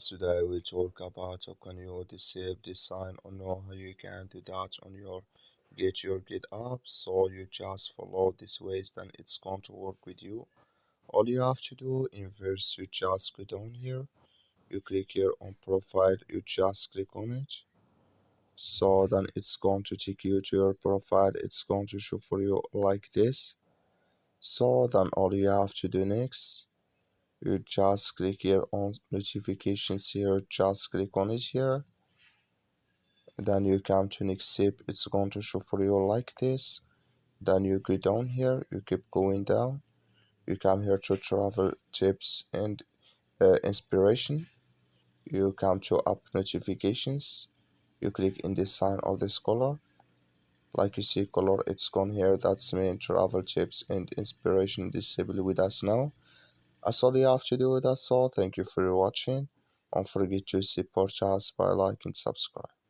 Today we'll talk about how can you disable this sign or know how you can do that on your Get Your Guide app. So you just follow these ways, then it's going to work with you. All you have to do in first, you just go down here, you click here on profile, you just click on it. So then it's going to take you to your profile, it's going to show for you like this. So then all you have to do next, you just click here on notifications here, just click on it here. Then you come to next step, it's going to show for you like this. Then you go down here, you keep going down, you come here to travel tips and inspiration. You come to app notifications, you click in this sign or this color. Like you see color, it's gone here, that's mean travel tips and inspiration disable with us now. That's all you have to do. That's all. Thank you for watching. Don't forget to support us by liking and subscribe.